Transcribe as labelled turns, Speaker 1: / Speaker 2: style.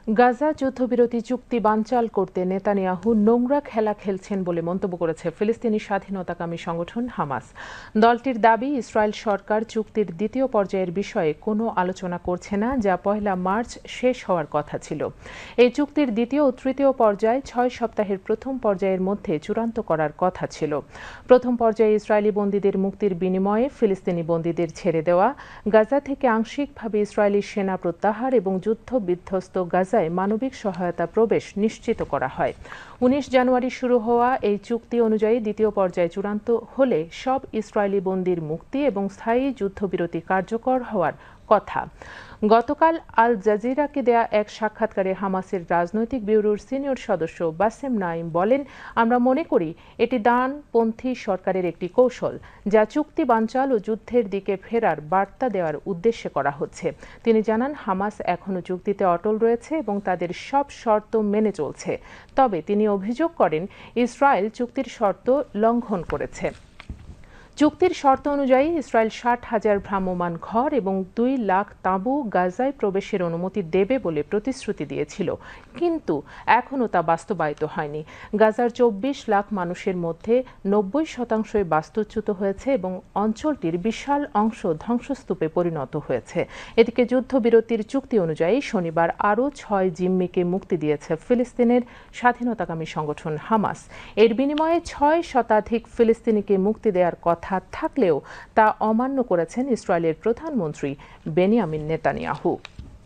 Speaker 1: গাজা যুদ্ধবিরতি চুক্তি বানচাল করতে নেতানিয়াহু নোংরা খেলা খেলছেন বলে মন্তব্য করেছে ফিলিস্তিনি স্বাধীনতাকামী সংগঠন হামাস। দলটির দাবি, ইসরায়েল সরকার চুক্তির দ্বিতীয় পর্যায়ের বিষয়ে কোনো আলোচনা করছে না, যা 1 মার্চ শেষ হওয়ার কথা ছিল। এই চুক্তির দ্বিতীয় ও তৃতীয় পর্যায় 6 সপ্তাহের প্রথম পর্যায়ের মধ্যে চূড়ান্ত করার কথা ছিল। প্রথম পর্যায়ে ইসরায়েলি বন্দীদের মুক্তির বিনিময়ে ফিলিস্তিনি বন্দীদের ছেড়ে দেওয়া, গাজা থেকে আংশিকভাবে ইসরায়েলি সেনা প্রত্যাহার এবং যুদ্ধ-বিধ্বস্ত গাজায় মানবিক সহায়তা প্রবেশ নিশ্চিত করা হয়। 19 জানুয়ারি শুরু হওয়া এই চুক্তি অনুযায়ী দ্বিতীয় পর্যায়ে চূড়ান্ত হলে সব ইসরায়েলি বন্দীর মুক্তি এবং স্থায়ী যুদ্ধবিরতি কার্যকর হওয়ার কথা। গতকাল আল জাজিরাকে দেয়া এক সাক্ষাৎকারে হামাসের রাজনৈতিক ব্যুরোর সিনিয়র সদস্য বাসেম নাইম বলেন, আমরা মনে করি এটি ডানপন্থী সরকারের একটি কৌশল, যা চুক্তি বানচাল ও যুদ্ধের দিকে ফেরার বার্তা দেওয়ার উদ্দেশ্যে করা হচ্ছে। তিনি জানান, হামাস এখনও চুক্তিতে অটল রয়েছে এবং তাদের সব শর্ত মেনে চলছে। তবে তিনি অভিযোগ করেন, ইসরায়েল চুক্তির শর্ত লঙ্ঘন করেছে। চুক্তির শর্ত অনুযায়ী ইসরায়েল 60,000 ভ্রাম্যমাণ ঘর এবং 2 লাখ তাঁবু গাজায় প্রবেশের অনুমতি দেবে বলে প্রতিশ্রুতি দিয়েছিল, কিন্তু এখনও তা বাস্তবায়িত হয়নি। গাজার 24 লাখ মানুষের মধ্যে 90% বাস্তুচ্যুত হয়েছে এবং অঞ্চলটির বিশাল অংশ ধ্বংসস্তূপে পরিণত হয়েছে। এদিকে যুদ্ধবিরতির চুক্তি অনুযায়ী শনিবার আরও 6 জিম্মিকে মুক্তি দিয়েছে ফিলিস্তিনের স্বাধীনতাকামী সংগঠন হামাস। এর বিনিময়ে 6 শতাধিক ফিলিস্তিনিকে মুক্তি দেওয়ার কথা থাকলেও তা অমান্য করেছেন ইসরায়েলের প্রধানমন্ত্রী বেনিয়ামিন নেতানিয়াহু।